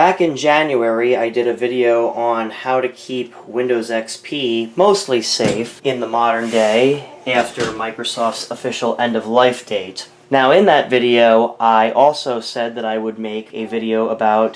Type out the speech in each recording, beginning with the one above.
Back in January, I did a video on how to keep Windows XP mostly safe in the modern day after Microsoft's official end-of-life date. Now, in that video, I also said that I would make a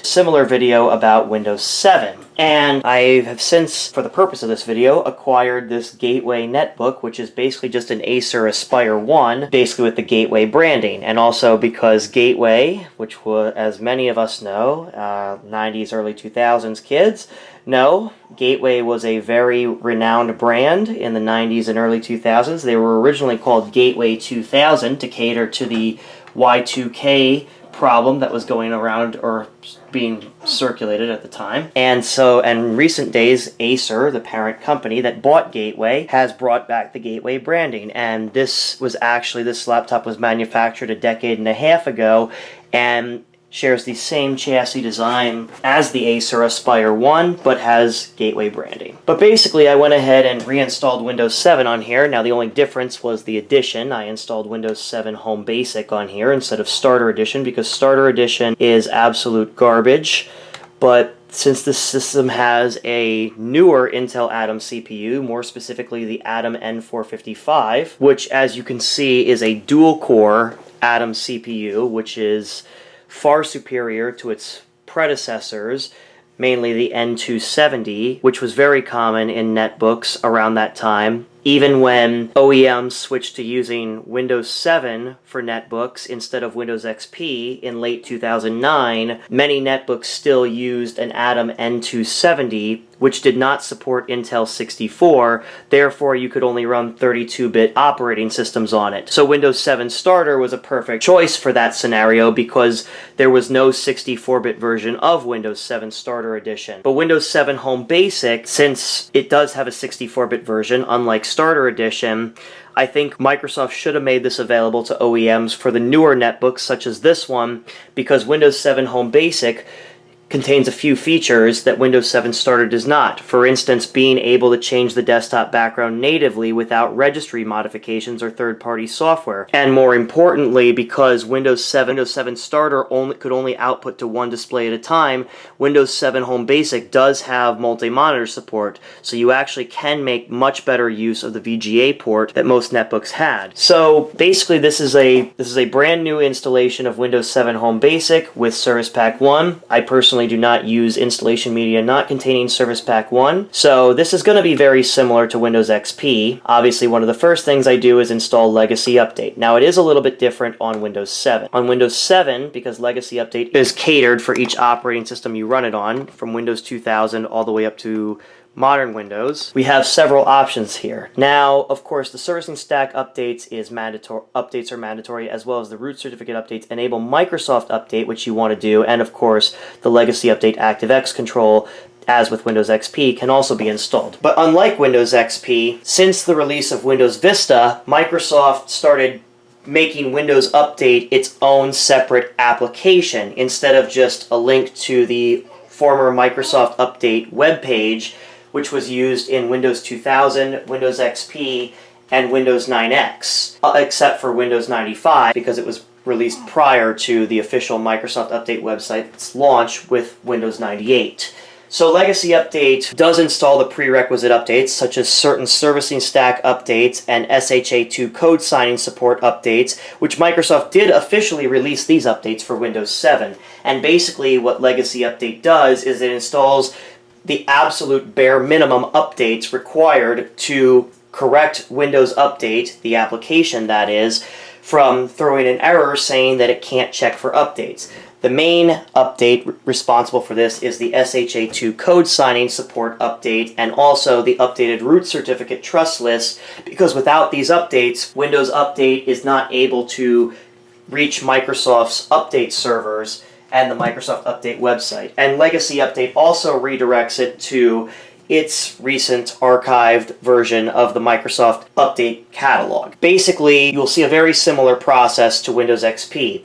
similar video about Windows 7. And I have since, for the purpose of this video, acquired this Gateway netbook, which is basically just an Acer Aspire 1, basically with the Gateway branding. And also because Gateway, which was, as many of us know, 90s, early 2000s kids, no, Gateway was a very renowned brand in the 90s and early 2000s. They were originally called Gateway 2000 to cater to the Y2K problem that was going around or being circulated at the time. And so, in recent days, Acer, the parent company that bought Gateway, has brought back the Gateway branding. And this laptop was manufactured a decade and a half ago and shares the same chassis design as the Acer Aspire 1, but has Gateway branding. But basically, I went ahead and reinstalled Windows 7 on here. Now, the only difference was the edition. I installed Windows 7 Home Basic on here instead of Starter Edition, because Starter Edition is absolute garbage. But since this system has a newer Intel Atom CPU, more specifically the Atom N455, which, as you can see, is a dual-core Atom CPU, which is far superior to its predecessors, mainly the N270, which was very common in netbooks around that time. Even when OEMs switched to using Windows 7 for netbooks instead of Windows XP in late 2009, many netbooks still used an Atom N270, which did not support Intel 64, therefore you could only run 32-bit operating systems on it. So Windows 7 Starter was a perfect choice for that scenario because there was no 64-bit version of Windows 7 Starter Edition. But Windows 7 Home Basic, since it does have a 64-bit version, unlike Starter Edition, I think Microsoft should have made this available to OEMs for the newer netbooks such as this one, because Windows 7 Home Basic contains a few features that Windows 7 Starter does not. For instance, being able to change the desktop background natively without registry modifications or third-party software. And more importantly, because Windows 7 Starter could only output to one display at a time, Windows 7 Home Basic does have multi-monitor support, so you actually can make much better use of the VGA port that most netbooks had. So basically, this is a brand new installation of Windows 7 Home Basic with Service Pack 1. I personally do not use installation media not containing Service Pack 1, so this is going to be very similar to Windows XP. Obviously, one of the first things I do is install Legacy Update. Now, it is a little bit different on Windows 7. On Windows 7, because Legacy Update is catered for each operating system you run it on, from Windows 2000 all the way up to modern Windows, we have several options here. Now, of course, the servicing stack updates are mandatory, as well as the root certificate updates enable Microsoft Update, which you want to do, and of course, the Legacy Update ActiveX control, as with Windows XP, can also be installed. But unlike Windows XP, since the release of Windows Vista, Microsoft started making Windows Update its own separate application, instead of just a link to the former Microsoft Update webpage, which was used in Windows 2000, Windows XP, and Windows 9X, except for Windows 95, because it was released prior to the official Microsoft Update website's launch with Windows 98. So Legacy Update does install the prerequisite updates, such as certain servicing stack updates and SHA-2 code signing support updates, which Microsoft did officially release these updates for Windows 7. And basically what Legacy Update does is it installs the absolute bare minimum updates required to correct Windows Update, the application that is, from throwing an error saying that it can't check for updates. The main update responsible for this is the SHA-2 code signing support update, and also the updated root certificate trust list, because without these updates, Windows Update is not able to reach Microsoft's update servers and the Microsoft Update website. And Legacy Update also redirects it to its recent archived version of the Microsoft Update catalog. Basically, you'll see a very similar process to Windows XP.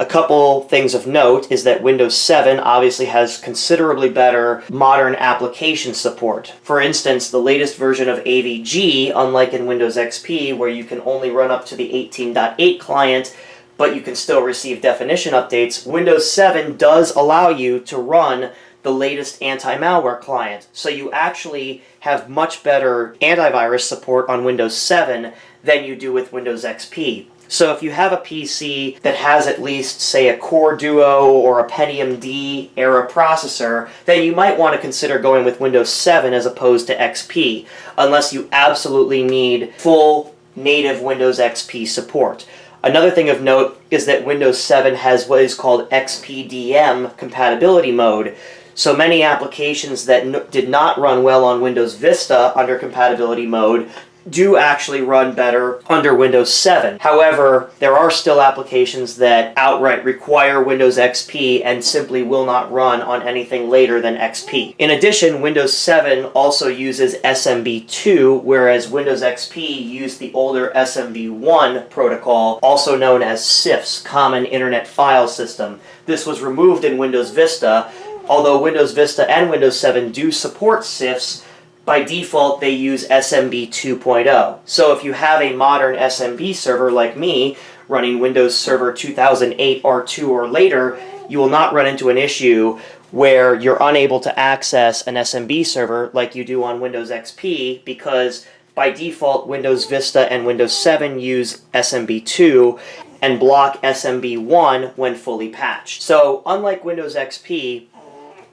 A couple things of note is that Windows 7 obviously has considerably better modern application support. For instance, the latest version of AVG, unlike in Windows XP, where you can only run up to the 18.8 client, but you can still receive definition updates, Windows 7 does allow you to run the latest anti-malware client. So you actually have much better antivirus support on Windows 7 than you do with Windows XP. So if you have a PC that has at least, say, a Core Duo or a Pentium D era processor, then you might want to consider going with Windows 7 as opposed to XP, unless you absolutely need full native Windows XP support. Another thing of note is that Windows 7 has what is called XPDM compatibility mode. So many applications that did not run well on Windows Vista under compatibility mode do actually run better under Windows 7. However, there are still applications that outright require Windows XP and simply will not run on anything later than XP. In addition, Windows 7 also uses SMB2, whereas Windows XP used the older SMB1 protocol, also known as CIFS, Common Internet File System. This was removed in Windows Vista, although Windows Vista and Windows 7 do support CIFS. By default, they use SMB 2.0. So if you have a modern SMB server like me, running Windows Server 2008 R2 or later, you will not run into an issue where you're unable to access an SMB server like you do on Windows XP, because by default, Windows Vista and Windows 7 use SMB 2 and block SMB 1 when fully patched. So unlike Windows XP,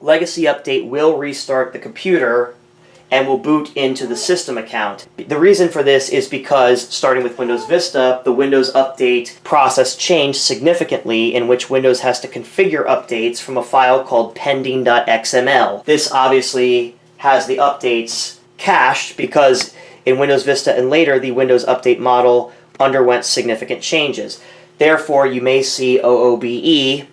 Legacy Update will restart the computer and will boot into the system account. The reason for this is because, starting with Windows Vista, the Windows Update process changed significantly, in which Windows has to configure updates from a file called pending.xml. This obviously has the updates cached because in Windows Vista and later, the Windows Update model underwent significant changes. Therefore, you may see OOBE,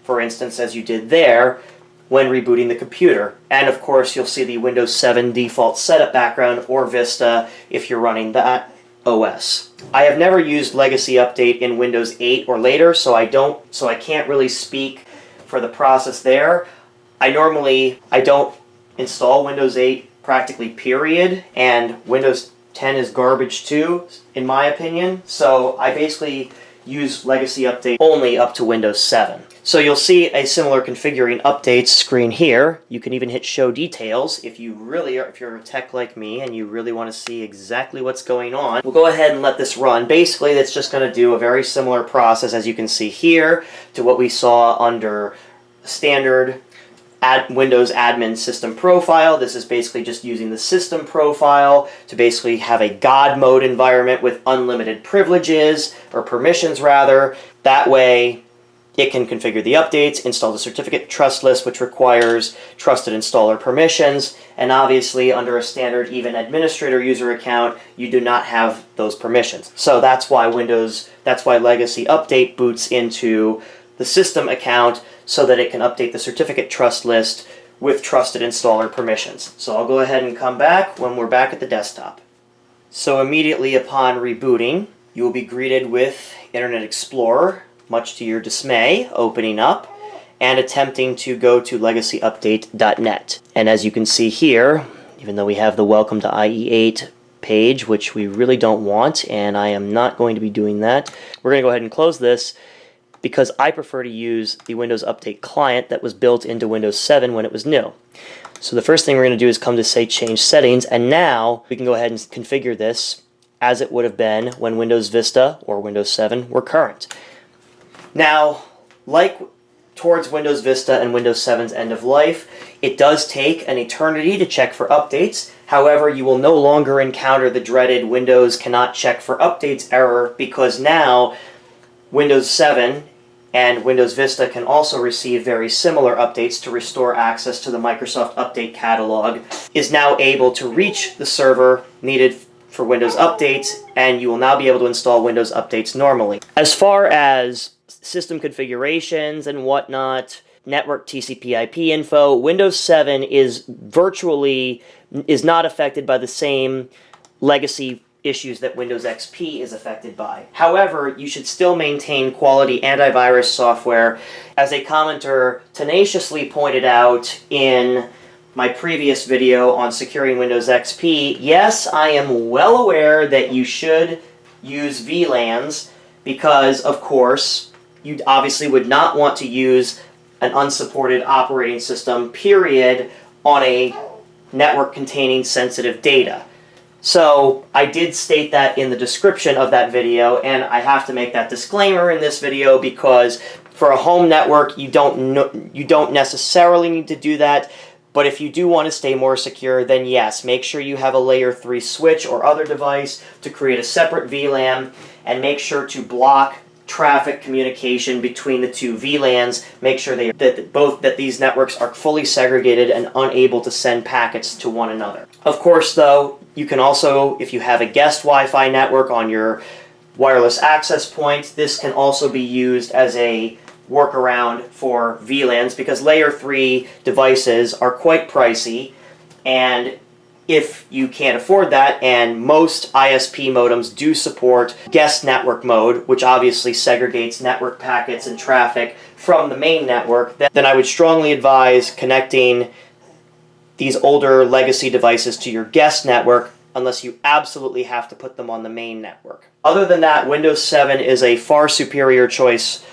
for instance, as you did there, when rebooting the computer. And of course, you'll see the Windows 7 default setup background or Vista if you're running that OS. I have never used Legacy Update in Windows 8 or later, so I can't really speak for the process there. I don't install Windows 8 practically, period, and Windows 10 is garbage too, in my opinion. So I basically use Legacy Update only up to Windows 7. So you'll see a similar configuring updates screen here. You can even hit show details if you're a tech like me and you really want to see exactly what's going on. We'll go ahead and let this run. Basically, that's just going to do a very similar process, as you can see here, to what we saw under standard Windows admin system profile. This is basically just using the system profile to basically have a God mode environment with unlimited privileges, or permissions rather. That way, it can configure the updates, install the certificate trust list, which requires trusted installer permissions, and obviously under a standard even administrator user account, you do not have those permissions. So that's why Legacy Update boots into the system account so that it can update the certificate trust list with trusted installer permissions. So I'll go ahead and come back when we're back at the desktop. So immediately upon rebooting, you will be greeted with Internet Explorer, much to your dismay, opening up and attempting to go to legacyupdate.net. And as you can see here, even though we have the Welcome to IE8 page, which we really don't want, and I am not going to be doing that, we're going to go ahead and close this because I prefer to use the Windows Update client that was built into Windows 7 when it was new. So the first thing we're going to do is come to say Change Settings, and now we can go ahead and configure this as it would have been when Windows Vista or Windows 7 were current. Now, like towards Windows Vista and Windows 7's end of life, it does take an eternity to check for updates. However, you will no longer encounter the dreaded Windows cannot check for updates error, because now Windows 7 and Windows Vista can also receive very similar updates to restore access to the Microsoft Update catalog, is now able to reach the server needed for Windows updates, and you will now be able to install Windows updates normally. As far as system configurations and whatnot, network TCP/IP info, Windows 7 is not affected by the same legacy issues that Windows XP is affected by. However, you should still maintain quality antivirus software. As a commenter tenaciously pointed out in my previous video on securing Windows XP, yes, I am well aware that you should use VLANs because, of course, you obviously would not want to use an unsupported operating system, period, on a network containing sensitive data. So I did state that in the description of that video, and I have to make that disclaimer in this video because for a home network, you don't necessarily need to do that. But if you do want to stay more secure, then yes, make sure you have a layer 3 switch or other device to create a separate VLAN, and make sure to block traffic communication between the two VLANs. Make sure that these networks are fully segregated and unable to send packets to one another. Of course, though, you can also, if you have a guest Wi-Fi network on your wireless access point, this can also be used as a workaround for VLANs, because layer 3 devices are quite pricey, and if you can't afford that, and most ISP modems do support guest network mode, which obviously segregates network packets and traffic from the main network, then I would strongly advise connecting these older legacy devices to your guest network unless you absolutely have to put them on the main network. Other than that, Windows 7 is a far superior choice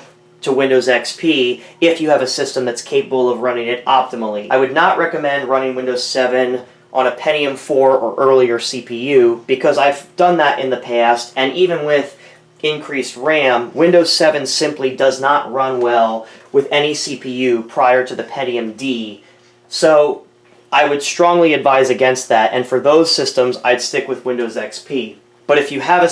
to Windows XP if you have a system that's capable of running it optimally. I would not recommend running Windows 7 on a Pentium 4 or earlier CPU, because I've done that in the past, and even with increased RAM, Windows 7 simply does not run well with any CPU prior to the Pentium D. So I would strongly advise against that, and for those systems, I'd stick with Windows XP. But if you have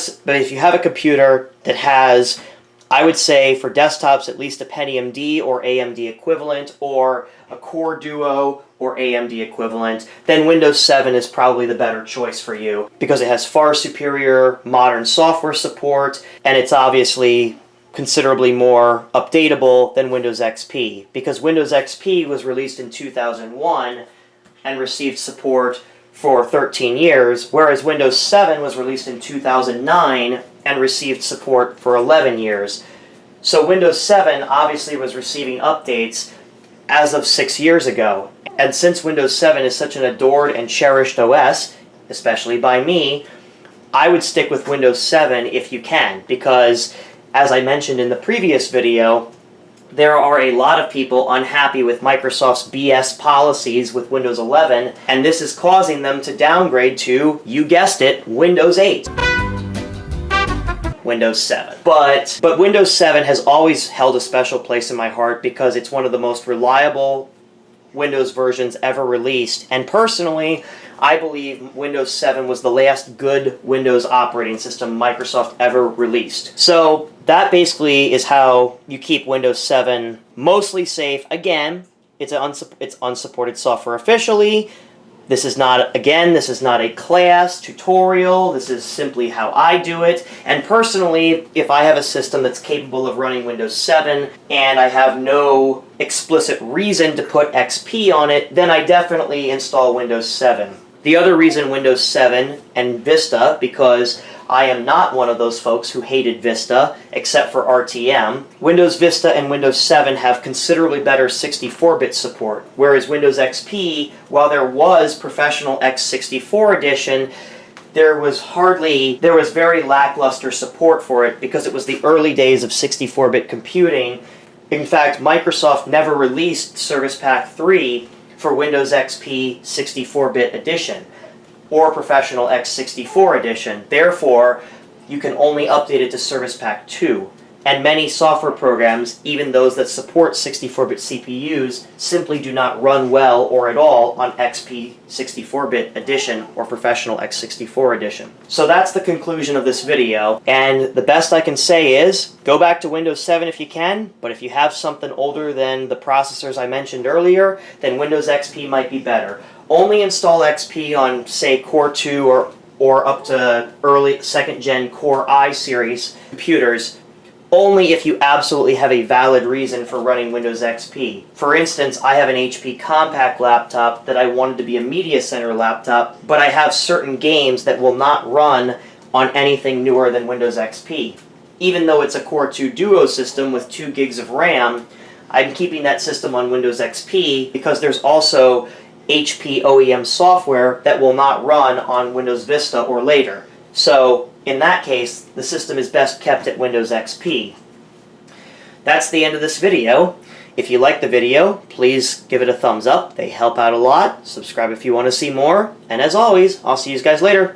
a computer that has, I would say for desktops, at least a Pentium D or AMD equivalent, or a Core Duo or AMD equivalent, then Windows 7 is probably the better choice for you, because it has far superior modern software support, and it's obviously considerably more updatable than Windows XP, because Windows XP was released in 2001 and received support for 13 years, whereas Windows 7 was released in 2009 and received support for 11 years. So Windows 7 obviously was receiving updates as of 6 years ago. And since Windows 7 is such an adored and cherished OS, especially by me, I would stick with Windows 7 if you can, because as I mentioned in the previous video, there are a lot of people unhappy with Microsoft's BS policies with Windows 11, and this is causing them to downgrade to, you guessed it, Windows 8. Windows 7. But Windows 7 has always held a special place in my heart because it's one of the most reliable Windows versions ever released, and personally, I believe Windows 7 was the last good Windows operating system Microsoft ever released. So that basically is how you keep Windows 7 mostly safe. Again, it's unsupported software officially. This is not a class tutorial. This is simply how I do it. And personally, if I have a system that's capable of running Windows 7 and I have no explicit reason to put XP on it, then I definitely install Windows 7. The other reason Windows 7 and Vista, because I am not one of those folks who hated Vista, except for RTM. Windows Vista and Windows 7 have considerably better 64-bit support, whereas Windows XP, while there was Professional x64 Edition, there was very lackluster support for it because it was the early days of 64-bit computing. In fact, Microsoft never released Service Pack 3 for Windows XP 64-bit edition or Professional x64 edition. Therefore, you can only update it to Service Pack 2. And many software programs, even those that support 64-bit CPUs, simply do not run well or at all on XP 64-bit edition or Professional x64 edition. So that's the conclusion of this video, and the best I can say is go back to Windows 7 if you can, but if you have something older than the processors I mentioned earlier, then Windows XP might be better. Only install XP on, say, Core 2 or up to early 2nd Gen Core i series computers, only if you absolutely have a valid reason for running Windows XP. For instance, I have an HP compact laptop that I wanted to be a media center laptop, but I have certain games that will not run on anything newer than Windows XP. Even though it's a Core 2 Duo system with 2 gigs of RAM, I'm keeping that system on Windows XP because there's also HP OEM software that will not run on Windows Vista or later. So In that case, the system is best kept at Windows XP. That's the end of this video. If you like the video, please give it a thumbs up. They help out a lot. Subscribe if you want to see more. And as always, I'll see you guys later.